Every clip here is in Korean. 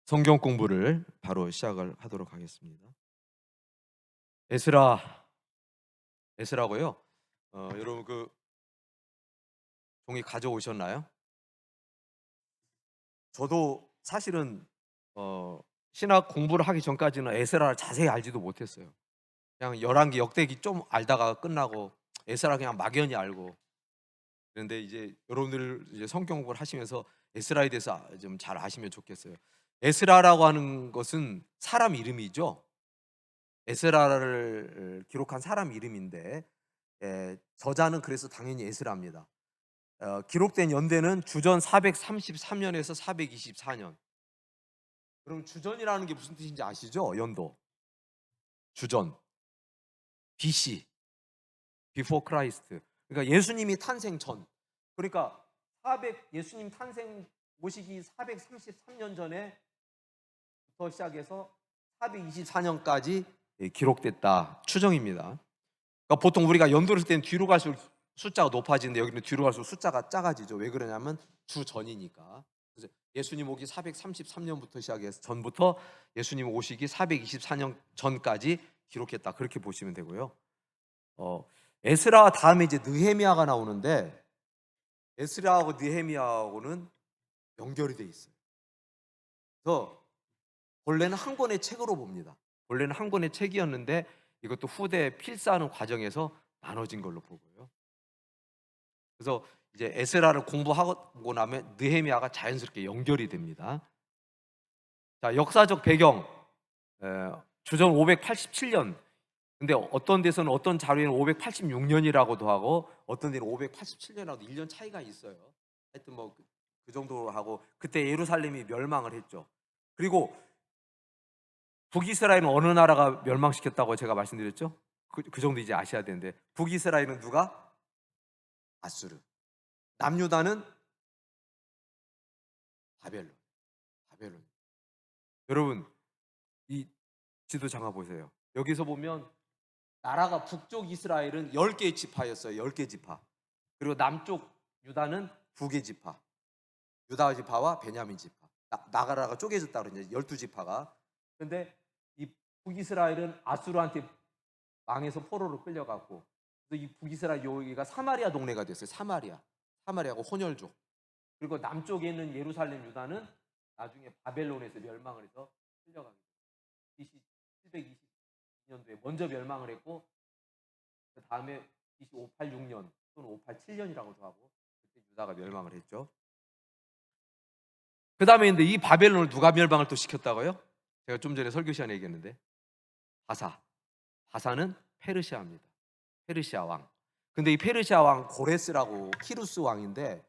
성경 공부를 바로 시작을 하도록 하겠습니다. 에스라, 에스라고요. 여러분 그 종이 가져오셨나요? 저도 사실은 신학 공부를 하기 전까지는 에스라를 자세히 알지도 못했어요. 그냥 열왕기 역대기 좀 알다가 끝나고 에스라 그냥 막연히 알고. 그런데 이제 여러분들 이제 성경 공부를 하시면서 에스라에 대해서 좀 잘 아시면 좋겠어요. 에스라라고 하는 것은 사람 이름이죠. 에스라를 기록한 사람 이름인데 저자는 그래서 당연히 에스라입니다. 기록된 연대는 주전 433년에서 424년. 그럼 주전이라는 게 무슨 뜻인지 아시죠? 연도. 주전. BC. Before Christ. 그러니까 예수님이 탄생 전. 그러니까 예수님 탄생 모시기 433년 전에부터 시작해서 424년까지 기록됐다 추정입니다. 그러니까 보통 우리가 연도를 쓸 때는 뒤로 갈수록 숫자가 높아지는데 여기는 뒤로 갈수록 숫자가 작아지죠. 왜 그러냐면 주전이니까. 그래서 예수님 오기 433년부터 시작해서 전부터 예수님 오시기 424년 전까지 기록했다. 그렇게 보시면 되고요. 에스라 다음에 이제 느헤미야가 나오는데 에스라하고 느헤미야하고는 연결이 돼 있어요. 그래서 본래는 한 권의 책으로 봅니다. 본래는 한 권의 책이었는데 이것도 후대 필사하는 과정에서 나눠진 걸로 보고요. 그래서 이제 에스라를 공부하고 나면 느헤미야가 자연스럽게 연결이 됩니다. 자, 역사적 배경 주전 587년. 근데 어떤 데서는 어떤 자료에는 586년이라고도 하고 어떤 데는 587년하고 1년 차이가 있어요. 하여튼 뭐 그 정도로 하고 그때 예루살렘이 멸망을 했죠. 그리고 북이스라엘은 어느 나라가 멸망시켰다고 제가 말씀드렸죠? 그 정도 이제 아셔야 되는데 북이스라엘은 누가? 아수르. 남유다는 바벨론. 바벨론. 여러분 이 지도 장화 보세요. 여기서 보면 나라가 북쪽 이스라엘은 10개의 지파였어요. 10개 지파. 그리고 남쪽 유다는 2개 지파. 유다 지파와 베냐민 지파. 나가라가 쪼개졌다 그러죠. 12지파가. 근데 이 북이스라엘은 아수르한테 망해서 포로로 끌려갔고, 그래서 이 북이스라엘 여기가 사마리아 동네가 됐어요. 사마리아하고 혼혈족. 그리고 남쪽에 있는 예루살렘 유다는 나중에 바벨론에서 멸망을 해서 끌려가게 돼요. BC 720년도에 먼저 멸망을 했고 그 다음에 BC 586년 또는 587년이라고도 하고 그때 유다가 멸망을 했죠. 그 다음에 근데 이 바벨론을 누가 멸망을 또 시켰다고요? 제가 좀 전에 설교 시간에 얘기했는데 바사는 페르시아입니다. 페르시아 왕. 근데 이 페르시아 왕 고레스라고 키루스 왕인데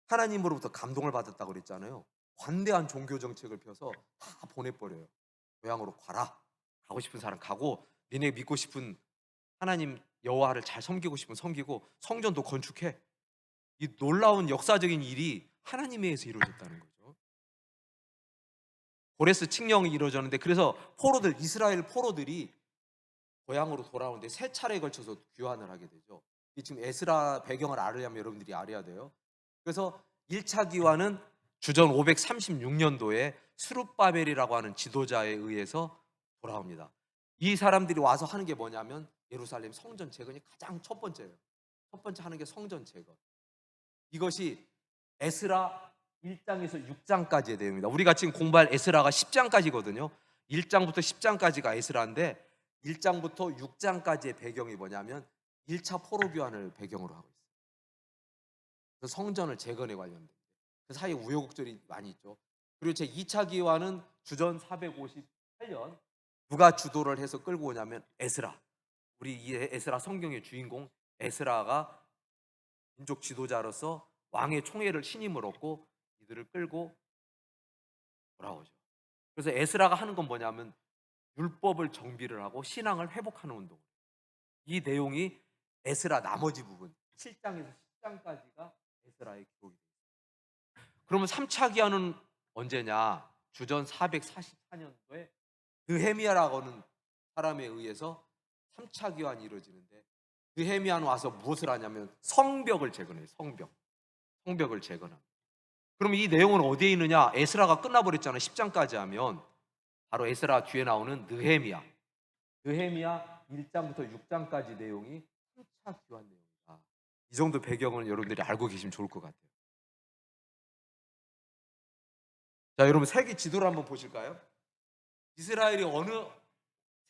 하나님으로부터 감동을 받았다고 그랬잖아요. 관대한 종교 정책을 펴서 다 보내버려요. 고향으로 가라. 가고 싶은 사람 가고 니네 믿고 싶은 하나님 여호와를 잘 섬기고 싶으면 섬기고 성전도 건축해. 이 놀라운 역사적인 일이 하나님에 의해서 이루어졌다는 거죠. 고레스 칙령이 이루어졌는데 그래서 이스라엘 포로들이 고향으로 돌아오는데 세 차례에 걸쳐서 귀환을 하게 되죠. 이 지금 에스라 배경을 알으려면 여러분들이 알아야 돼요. 그래서 1차 귀환은 주전 536년도에 스룹바벨이라고 하는 지도자에 의해서 돌아옵니다. 이 사람들이 와서 하는 게 뭐냐면 예루살렘 성전 재건이 가장 첫 번째예요. 첫 번째 하는 게 성전 재건. 이것이 에스라 1장에서 6장까지의 내용입니다. 우리가 지금 공부할 에스라가 10장까지거든요. 1장부터 10장까지가 에스라인데 1장부터 6장까지의 배경이 뭐냐면 1차 포로 교환을 배경으로 하고 있어요. 그래서 성전을 재건에 관련된 그 사이에 우여곡절이 많이 있죠. 그리고 제 2차 기환은 주전 458년 누가 주도를 해서 끌고 오냐면 에스라. 우리 이 에스라 성경의 주인공 에스라가 민족 지도자로서 왕의 총애를 신임을 얻고 이들을 끌고 돌아오죠. 그래서 에스라가 하는 건 뭐냐면 율법을 정비를 하고 신앙을 회복하는 운동. 이 내용이 에스라 나머지 부분 7장에서 10장까지가 에스라의 기록이 됩니다. 그러면 3차 기한은 언제냐? 주전 444년도에 느헤미야라고 하는 사람에 의해서 3차 기한이 이루어지는데 느헤미야는 와서 무엇을 하냐면 성벽을 재건해요. 성벽을 재건합니다. 그럼 이 내용은 어디에 있느냐? 에스라가 끝나버렸잖아요. 10장까지 하면. 바로 에스라 뒤에 나오는 느헤미야 1장부터 6장까지 내용이 3차 기환 내용이다. 이 정도 배경을 여러분들이 알고 계시면 좋을 것 같아요. 자, 여러분 세계 지도를 한번 보실까요? 이스라엘이 어느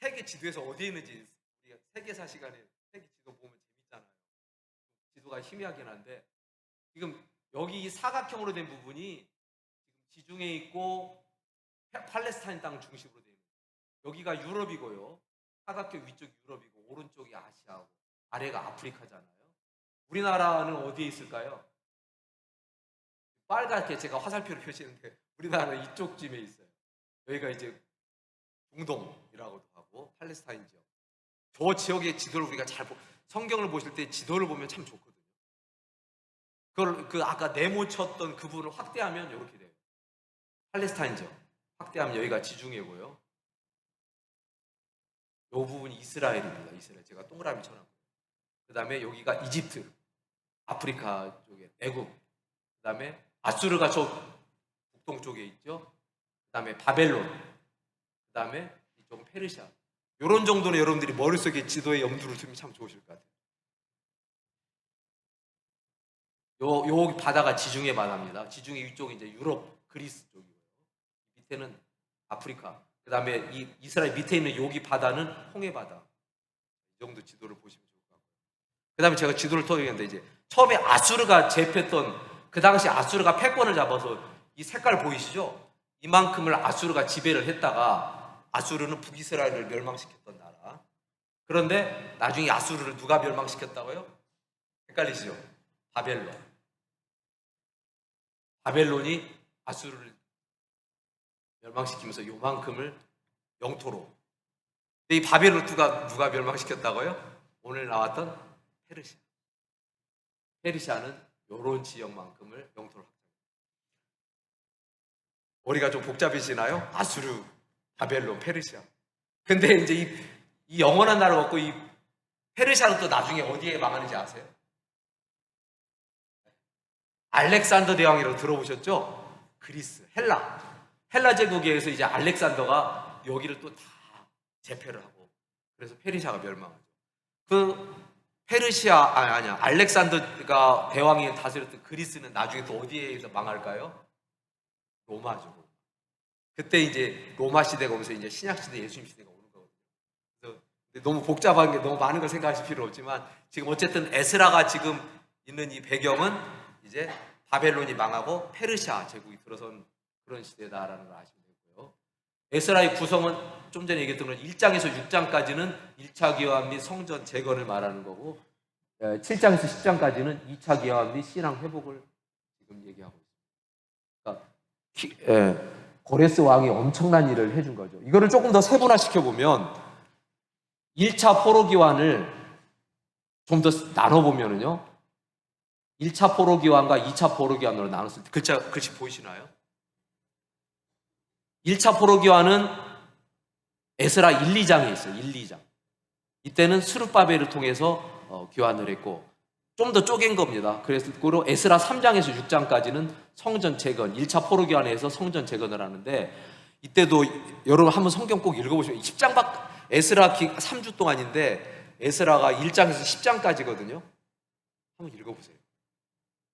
세계 지도에서 어디에 있는지, 우리가 세계사 시간에 세계 지도 보면 재밌잖아요. 지도가 희미하긴 한데, 지금 여기 이 사각형으로 된 부분이 지중해 있고 팔레스타인 땅 중심으로 되어 있는, 여기가 유럽이고요. 사각형 위쪽이 유럽이고 오른쪽이 아시아고 아래가 아프리카잖아요. 우리나라는 어디에 있을까요? 빨갛게 제가 화살표로 표시했는데 우리나라는 이쪽쯤에 있어요. 여기가 이제 중동이라고도 하고 팔레스타인 지역. 저 지역의 지도를 우리가 성경을 보실 때 지도를 보면 참 좋거든요. 그걸 아까 네모 쳤던 그 부분을 확대하면 이렇게 돼요. 팔레스타인 지역 확대하면 여기가 지중해고요. 이 부분이 이스라엘입니다. 이스라엘 제가 동그라미 쳐놨고요. 그 다음에 여기가 이집트, 아프리카 쪽에 애굽, 그 다음에 아수르가 저 북동쪽에 있죠. 그 다음에 바벨론, 그 다음에 이쪽은 페르시아. 이런 정도는 여러분들이 머릿속에 지도에 염두를 두면 참 좋으실 것 같아요. 요 바다가 지중해 바다입니다. 지중해 위쪽이 이제 유럽, 그리스 쪽이고요. 밑에는 아프리카. 그 다음에 이 이스라엘 밑에 있는 여기 바다는 홍해 바다. 이 정도 지도를 보시면 좋을 것 같고요. 그 다음에 제가 지도를 터득했는데, 이제 처음에 아수르가 제패했던, 그 당시 아수르가 패권을 잡아서 이 색깔 보이시죠? 이만큼을 아수르가 지배를 했다가, 아수르는 북이스라엘을 멸망시켰던 나라. 그런데 나중에 아수르를 누가 멸망시켰다고요? 헷갈리시죠? 바벨론이 아수르를 멸망시키면서 요만큼을 영토로. 근데 이 바벨론 누가 멸망시켰다고요? 오늘 나왔던 페르시아는 요런 지역만큼을 영토로 확장합니다. 머리가 좀 복잡해지나요? 아수르, 바벨론, 페르시아. 근데 이제 이 영원한 나라를 갖고 이 페르시아는 또 나중에 어디에 망하는지 아세요? 알렉산더 대왕이라고 들어보셨죠? 그리스, 헬라 제국에 의해서 이제 알렉산더가 여기를 또 다 제패를 하고, 그래서 페르시아가 멸망하죠. 알렉산더가 대왕이 다스렸던 그리스는 나중에 또 어디에서 망할까요? 로마죠. 그때 이제 로마 시대가 오면서 이제 신약 시대, 예수님 시대가 오는 거거든요. 그래서 너무 복잡한 게, 너무 많은 걸 생각하실 필요 없지만, 지금 어쨌든 에스라가 지금 있는 이 배경은 이제 바벨론이 망하고 페르시아 제국이 들어선 그런 시대다라는 걸 아시면 되고요. 에스라의 구성은 좀 전에 얘기했던 건 1장에서 6장까지는 1차 기환 및 성전 재건을 말하는 거고, 7장에서 10장까지는 2차 기환 및 신앙 회복을 지금 얘기하고 있습니다. 그러니까 고레스 왕이 엄청난 일을 해준 거죠. 이거를 조금 더 세분화시켜 보면 1차 포로 기환을 좀 더 나눠보면은요, 1차 포로 기환과 2차 포로 기환으로 나눴을 때, 글씨 보이시나요? 1차 포로 기환은 에스라 1, 2장에 있어요. 1, 2장. 이때는 스룹바벨을 통해서 기환을 했고, 좀 더 쪼갠 겁니다. 그래서 에스라 3장에서 6장까지는 성전 재건, 1차 포로 기환에서 성전 재건을 하는데, 이때도 여러분 한번 성경 꼭 읽어보시면 10장 에스라 3주 동안인데 에스라가 1장에서 10장까지거든요. 한번 읽어보세요.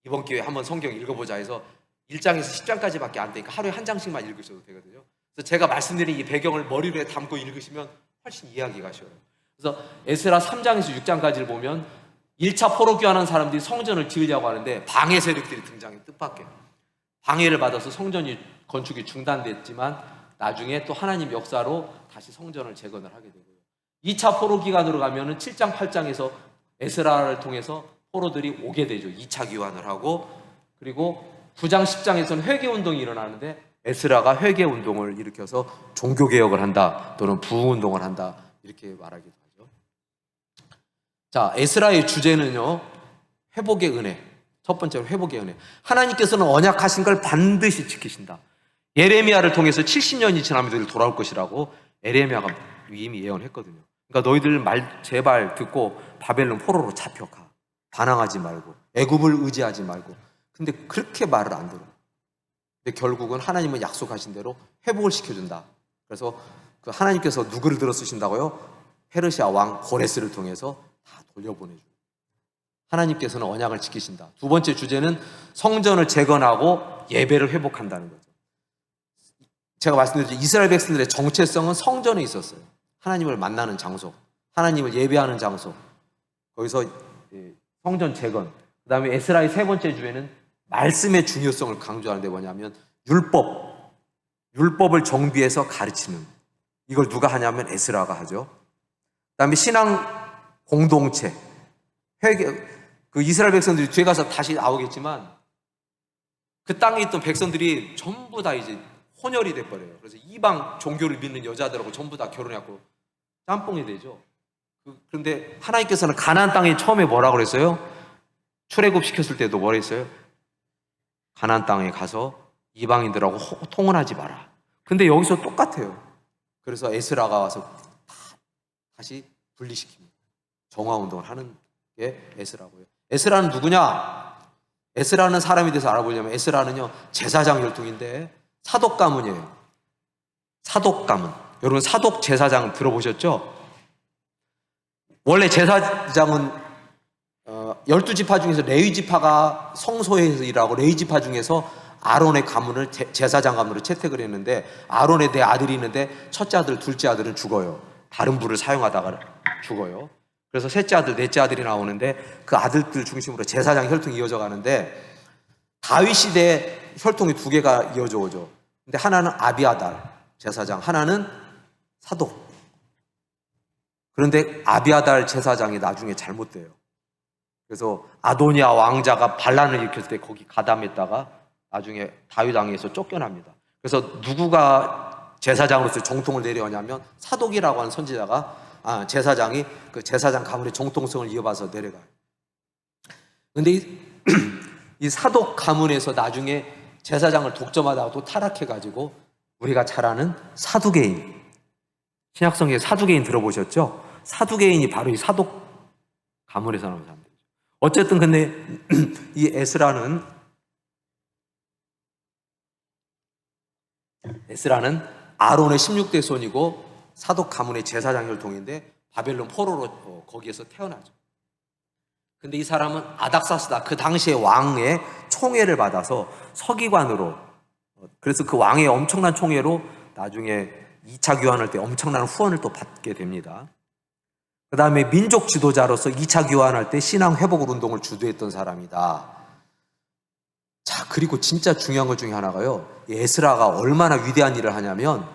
이번 기회에 한번 성경 읽어보자 해서 1장에서 10장까지밖에 안 되니까 하루에 한 장씩만 읽으셔도 되거든요. 그래서 제가 말씀드린 이 배경을 머리에 담고 읽으시면 훨씬 이해하기가 쉬워요. 그래서 에스라 3장에서 6장까지를 보면 1차 포로 귀환한 사람들이 성전을 지으려고 하는데 방해 세력들이 등장해, 뜻밖의 방해를 받아서 성전이 건축이 중단됐지만 나중에 또 하나님 역사로 다시 성전을 재건을 하게 되고요. 2차 포로 기간으로 가면은 7장 8장에서 에스라를 통해서 포로들이 오게 되죠. 2차 기환을 하고, 그리고 9장 10장에서는 회개운동이 일어나는데 에스라가 회개운동을 일으켜서 종교개혁을 한다 또는 부흥운동을 한다 이렇게 말하기도 하죠. 자, 에스라의 주제는요, 회복의 은혜. 첫 번째로 회복의 은혜. 하나님께서는 언약하신 걸 반드시 지키신다. 예레미야를 통해서 70년이 지나면 너희들 돌아올 것이라고 에레미야가 이미 예언했거든요. 그러니까 너희들 말 제발 듣고 바벨론 포로로 잡혀가. 반항하지 말고 애굽을 의지하지 말고. 근데 그렇게 말을 안 들어. 근데 결국은 하나님은 약속하신 대로 회복을 시켜준다. 그래서 그 하나님께서 누구를 들어 쓰신다고요? 페르시아 왕 고레스를 통해서 다 돌려보내줘. 하나님께서는 언약을 지키신다. 두 번째 주제는 성전을 재건하고 예배를 회복한다는 거죠. 제가 말씀드렸죠. 이스라엘 백성들의 정체성은 성전에 있었어요. 하나님을 만나는 장소, 하나님을 예배하는 장소. 거기서 성전 재건. 그 다음에 에스라의 세 번째 주에는 말씀의 중요성을 강조하는데 뭐냐면 율법을 정비해서 가르치는. 이걸 누가 하냐면 에스라가 하죠. 그 다음에 신앙 공동체, 회개. 그 이스라엘 백성들이 뒤에 가서 다시 나오겠지만 그 땅에 있던 백성들이 전부 다 이제 혼혈이 돼버려요. 그래서 이방 종교를 믿는 여자들하고 전부 다 결혼해갖고 짬뽕이 되죠. 그런데 하나님께서는 가나안 땅에 처음에 뭐라고 그랬어요? 출애굽 시켰을 때도 뭐라 했어요? 가나안 땅에 가서 이방인들하고 통을 하지 마라. 근데 여기서 똑같아요. 그래서 에스라가 와서 다시 분리시킵니다. 정화운동을 하는 게 에스라고요. 에스라는 누구냐? 에스라는 사람에 대해서 알아보려면 에스라는요, 제사장 혈통인데 사독 가문이에요. 사독 가문. 여러분 사독 제사장 들어보셨죠? 원래 제사장은 12지파 중에서 레위지파가 성소에서 일하고 레위지파 중에서 아론의 가문을 제사장 가문으로 채택을 했는데 아론에 네 아들이 있는데 첫째 아들, 둘째 아들은 죽어요. 다른 불을 사용하다가 죽어요. 그래서 셋째 아들, 넷째 아들이 나오는데 그 아들들 중심으로 제사장 혈통이 이어져 가는데 다윗 시대에 혈통이 두 개가 이어져 오죠. 근데 하나는 아비아달 제사장, 하나는 사독. 그런데 아비아달 제사장이 나중에 잘못돼요. 그래서 아도니아 왕자가 반란을 일으켰을 때 거기 가담했다가 나중에 다윗 왕에서 쫓겨납니다. 그래서 누구가 제사장으로서 정통을 내려오냐면 사독이라고 하는 선지자가 제사장이 그 제사장 가문의 정통성을 이어받아서 내려가요. 그런데 이 사독 가문에서 나중에 제사장을 독점하다가 또 타락해가지고 우리가 잘 아는 사두개인, 신약성경에 사두개인 들어보셨죠? 사두개인이 바로 이 사독 가문에서 나온 사람들이죠. 어쨌든 근데 이 에스라는 아론의 16대 손이고 사독 가문의 제사장 혈통인데 바벨론 포로로 거기에서 태어나죠. 근데 이 사람은 아닥사스다, 그 당시의 왕의 총애를 받아서 서기관으로, 그래서 그 왕의 엄청난 총애로 나중에 2차 교환할 때 엄청난 후원을 또 받게 됩니다. 그 다음에 민족 지도자로서 2차 교환할 때 신앙 회복 운동을 주도했던 사람이다. 자, 그리고 진짜 중요한 것 중에 하나가요, 에스라가 얼마나 위대한 일을 하냐면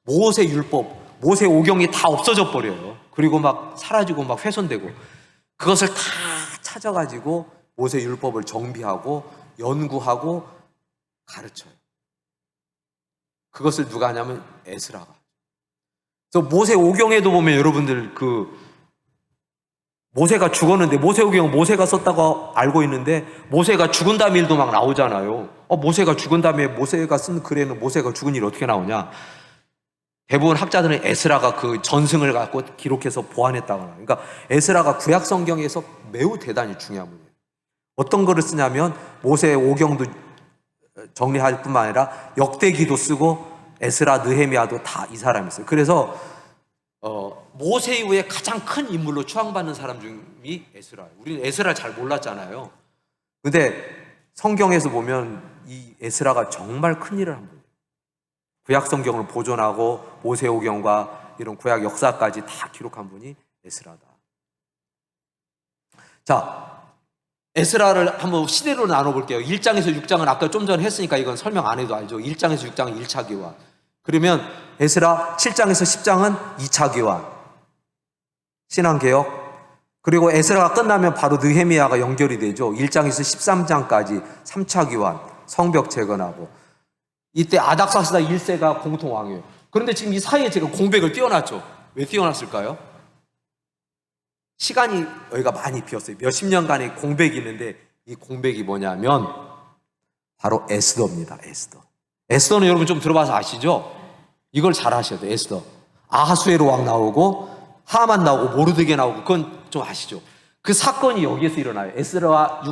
모세 율법, 모세 오경이 다 없어져 버려요. 그리고 막 사라지고 막 훼손되고 그것을 다 찾아가지고 모세 율법을 정비하고 연구하고 가르쳐요. 그것을 누가 하냐면 에스라가. 그래서 모세 오경에도 보면 여러분들 모세가 죽었는데 모세 오경 모세가 썼다고 알고 있는데 모세가 죽은 다음 일도 막 나오잖아요. 모세가 죽은 다음에 모세가 쓴 글에는 모세가 죽은 일이 어떻게 나오냐? 대부분 학자들은 에스라가 그 전승을 갖고 기록해서 보완했다거나. 그러니까 에스라가 구약 성경에서 매우 대단히 중요한 분이에요. 어떤 거를 쓰냐면 모세 오경도 정리할 뿐만 아니라 역대기도 쓰고 에스라, 느헤미야도 다 이 사람이 있어요. 그래서 모세 이후에 가장 큰 인물로 추앙받는 사람 중이 에스라예요. 우리는 에스라를 잘 몰랐잖아요. 근데 성경에서 보면 이 에스라가 정말 큰 일을 한 분이에요. 구약 성경을 보존하고 모세오경과 이런 구약 역사까지 다 기록한 분이 에스라다. 자, 에스라를 한번 시대로 나눠볼게요. 1장에서 6장은 아까 좀 전에 했으니까 이건 설명 안 해도 알죠. 1장에서 6장은 1차 교환. 그러면 에스라 7장에서 10장은 2차 교환, 신앙개혁. 그리고 에스라가 끝나면 바로 느헤미야가 연결이 되죠. 1장에서 13장까지 3차 교환, 성벽 재건하고. 이때 아닥사스다 1세가 공통왕이에요. 그런데 지금 이 사이에 제가 공백을 띄워놨죠. 왜 띄워놨을까요? 시간이 여기가 많이 비었어요. 몇십 년간의 공백이 있는데 이 공백이 뭐냐면 바로 에스더입니다. 에스더는 여러분 좀 들어봐서 아시죠? 이걸 잘 아셔야 돼요. 에스더. 아하수에로 왕 나오고 하만 나오고 모르드게 나오고 그건 좀 아시죠? 그 사건이 여기에서 일어나요. 에스더와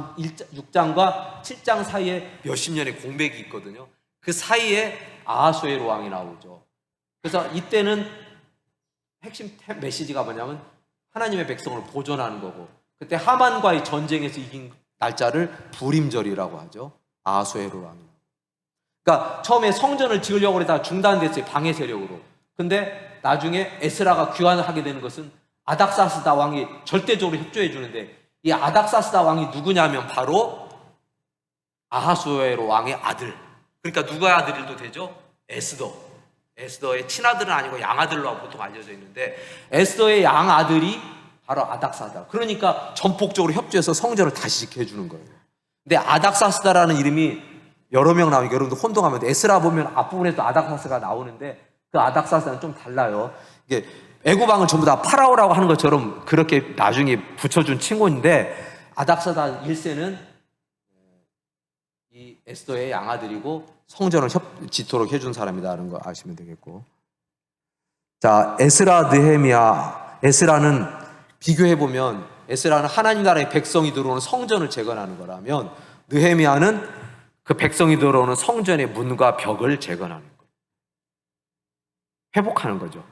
6장과 7장 사이에 몇십 년의 공백이 있거든요. 그 사이에 아하수에로 왕이 나오죠. 그래서 이때는 핵심 메시지가 뭐냐면 하나님의 백성을 보존하는 거고, 그때 하만과의 전쟁에서 이긴 날짜를 부림절이라고 하죠. 아하수에로 왕이. 그러니까 처음에 성전을 지으려고 그러다가 중단됐어요. 방해 세력으로. 근데 나중에 에스라가 귀환을 하게 되는 것은 아닥사스다 왕이 절대적으로 협조해 주는데, 이 아닥사스다 왕이 누구냐면 바로 아하수에로 왕의 아들. 그러니까 누구의 아들도 되죠? 에스더. 에스더의 친아들은 아니고 양아들로 보통 알려져 있는데, 에스더의 양아들이 바로 아닥사스다. 그러니까 전폭적으로 협조해서 성전을 다시 지켜주는 거예요. 근데 아닥사스다라는 이름이 여러 명 나오니까 여러분들 혼동하면 돼. 에스라 보면 앞부분에서 아닥사스가 나오는데 그 아닥사스는 좀 달라요. 이게 애굽왕을 전부 다 파라오라고 하는 것처럼 그렇게 나중에 붙여준 친구인데, 아닥사다 1세는 이 에스더의 양아들이고 성전을 짓도록 해준 사람이다라는 거 아시면 되겠고. 자, 에스라, 느헤미야. 에스라는 비교해보면, 에스라는 하나님 나라의 백성이 들어오는 성전을 재건하는 거라면, 느헤미야는 그 백성이 들어오는 성전의 문과 벽을 재건하는 거예요. 회복하는 거죠.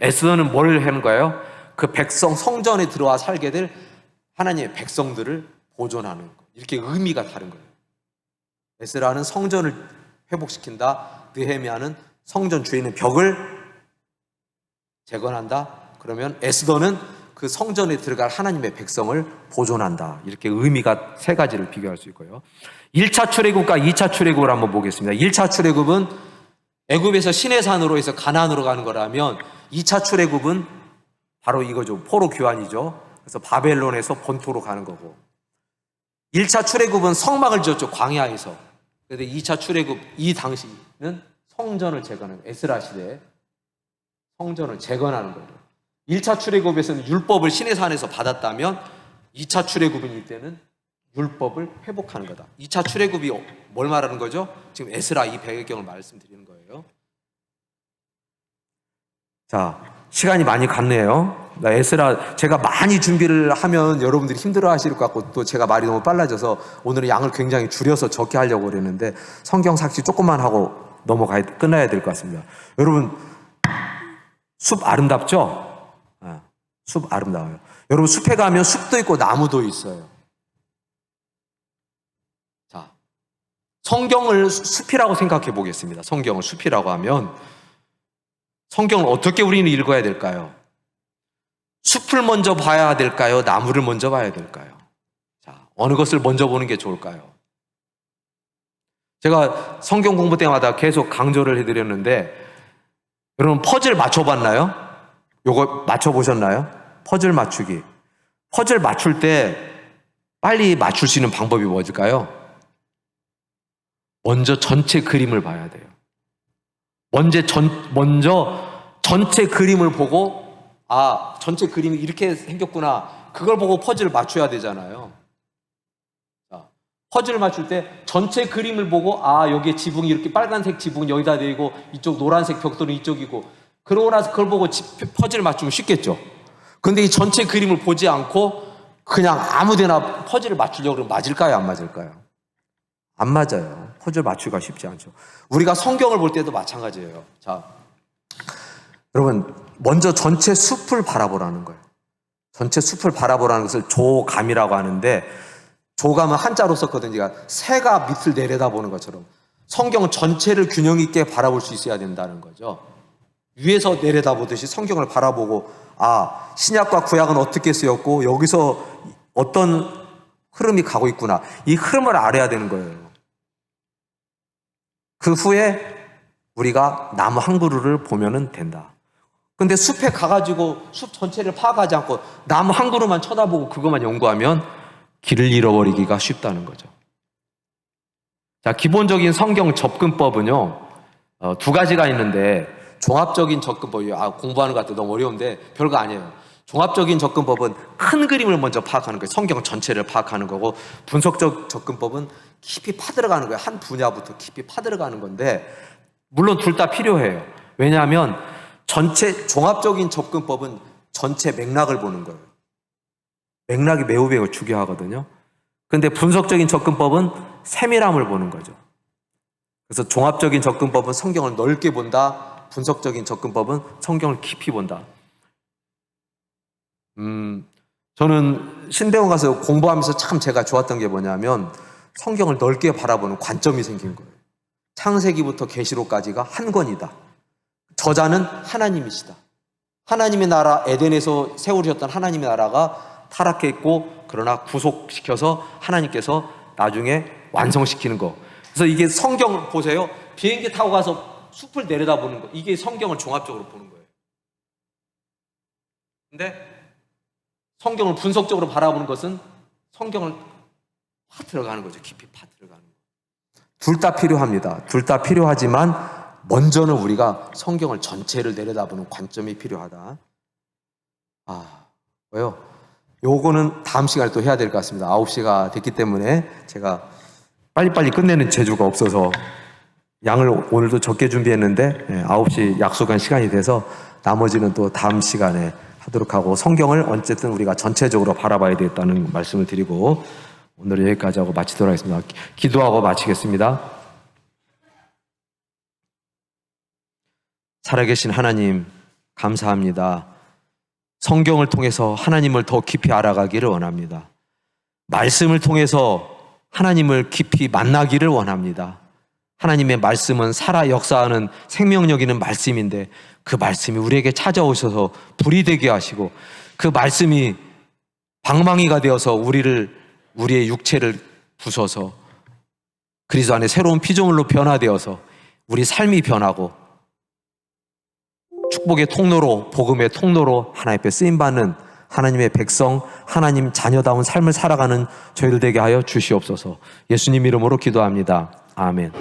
에스더는 뭘 하는 거예요? 그 백성, 성전에 들어와 살게 될 하나님의 백성들을 보존하는 거. 이렇게 의미가 다른 거예요. 에스라는 성전을 회복시킨다. 느헤미야는 성전 주에 있는 벽을 재건한다. 그러면 에스더는 그 성전에 들어갈 하나님의 백성을 보존한다. 이렇게 의미가 세 가지를 비교할 수 있고요. 1차 출애굽과 2차 출애굽을 한번 보겠습니다. 1차 출애굽은 애굽에서 시내산으로 해서 가나안으로 가는 거라면, 2차 출애굽은 바로 이거죠. 포로 귀환이죠. 그래서 바벨론에서 본토로 가는 거고, 1차 출애굽은 성막을 지었죠. 광야에서. 그런데 2차 출애굽, 이 당시는 성전을 재건하는, 에스라 시대에 성전을 재건하는 거죠. 1차 출애굽에서는 율법을 시내산에서 받았다면 2차 출애굽은 이때는 율법을 회복하는 거다. 2차 출애굽이 뭘 말하는 거죠? 지금 에스라 이 배경을 말씀드리는 거예요. 자, 시간이 많이 갔네요. 에스라, 제가 많이 준비를 하면 여러분들이 힘들어 하실 것 같고, 또 제가 말이 너무 빨라져서 오늘은 양을 굉장히 줄여서 적게 하려고 그랬는데, 성경 삭시 조금만 하고 끝나야 될 것 같습니다. 여러분, 숲 아름답죠? 숲 아름다워요. 여러분, 숲에 가면 숲도 있고 나무도 있어요. 자, 성경을 숲이라고 생각해 보겠습니다. 성경을 숲이라고 하면 성경을 어떻게 우리는 읽어야 될까요? 숲을 먼저 봐야 될까요? 나무를 먼저 봐야 될까요? 자, 어느 것을 먼저 보는 게 좋을까요? 제가 성경 공부 때마다 계속 강조를 해드렸는데, 여러분 퍼즐 맞춰봤나요? 요거 맞춰보셨나요? 퍼즐 맞추기. 퍼즐 맞출 때 빨리 맞출 수 있는 방법이 뭘까요? 먼저 전체 그림을 봐야 돼요. 먼저 전체 그림을 보고, 아, 전체 그림이 이렇게 생겼구나. 그걸 보고 퍼즐을 맞춰야 되잖아요. 자, 퍼즐을 맞출 때 전체 그림을 보고, 아, 여기에 지붕이 이렇게 빨간색 지붕은 여기다 내리고 이쪽 노란색 벽돌은 이쪽이고, 그러고 나서 그걸 보고 퍼즐을 맞추면 쉽겠죠. 근데 이 전체 그림을 보지 않고 그냥 아무데나 퍼즐을 맞추려고 그러면 맞을까요? 안 맞을까요? 안 맞아요. 퍼즐 맞추기가 쉽지 않죠. 우리가 성경을 볼 때도 마찬가지예요. 자, 여러분, 먼저 전체 숲을 바라보라는 거예요. 전체 숲을 바라보라는 것을 조감이라고 하는데, 조감은 한자로 썼거든요. 그러니까 새가 밑을 내려다보는 것처럼 성경 전체를 균형 있게 바라볼 수 있어야 된다는 거죠. 위에서 내려다보듯이 성경을 바라보고, 아, 신약과 구약은 어떻게 쓰였고 여기서 어떤 흐름이 가고 있구나. 이 흐름을 알아야 되는 거예요. 그 후에 우리가 나무 한 그루를 보면 된다. 근데 숲에 가가지고 숲 전체를 파악하지 않고 나무 한 그루만 쳐다보고 그것만 연구하면 길을 잃어버리기가 쉽다는 거죠. 자, 기본적인 성경 접근법은요, 두 가지가 있는데, 종합적인 접근법이, 공부하는 것 같아 너무 어려운데 별거 아니에요. 종합적인 접근법은 큰 그림을 먼저 파악하는 거예요. 성경 전체를 파악하는 거고, 분석적 접근법은 깊이 파들어가는 거예요. 한 분야부터 깊이 파들어가는 건데, 물론 둘 다 필요해요. 왜냐하면 종합적인 접근법은 전체 맥락을 보는 거예요. 맥락이 매우 중요하거든요. 근데 분석적인 접근법은 세밀함을 보는 거죠. 그래서 종합적인 접근법은 성경을 넓게 본다. 분석적인 접근법은 성경을 깊이 본다. 저는 신대원 가서 공부하면서 참 제가 좋았던 게 뭐냐면 성경을 넓게 바라보는 관점이 생긴 거예요. 창세기부터 계시록까지가 한 권이다. 저자는 하나님이시다. 하나님의 나라, 에덴에서 세우셨던 하나님의 나라가 타락했고 그러나 구속시켜서 하나님께서 나중에 완성시키는 거. 그래서 이게 성경을 보세요. 비행기 타고 가서 숲을 내려다보는 거. 이게 성경을 종합적으로 보는 거예요. 근데 성경을 분석적으로 바라보는 것은 성경을 파 들어가는 거죠. 깊이 파 들어가는 거. 둘 다 필요합니다. 둘 다 필요하지만 먼저는 우리가 성경을 전체를 내려다보는 관점이 필요하다. 왜요? 요거는 다음 시간에 또 해야 될 것 같습니다. 9시가 됐기 때문에 제가 빨리빨리 끝내는 재주가 없어서 양을 오늘도 적게 준비했는데 9시 약속한 시간이 돼서 나머지는 또 다음 시간에 하도록 하고 성경을 어쨌든 우리가 전체적으로 바라봐야 되겠다는 말씀을 드리고 오늘 여기까지 하고 마치도록 하겠습니다. 기도하고 마치겠습니다. 살아계신 하나님 감사합니다. 성경을 통해서 하나님을 더 깊이 알아가기를 원합니다. 말씀을 통해서 하나님을 깊이 만나기를 원합니다. 하나님의 말씀은 살아 역사하는 생명력 있는 말씀인데 그 말씀이 우리에게 찾아오셔서 불이 되게 하시고 그 말씀이 방망이가 되어서 우리의 육체를 부숴서 그리스도 안에 새로운 피조물로 변화되어서 우리 삶이 변하고 축복의 통로로 복음의 통로로 하나님 앞에 쓰임받는 하나님의 백성, 하나님 자녀다운 삶을 살아가는 저희들 되게 하여 주시옵소서. 예수님 이름으로 기도합니다. 아멘.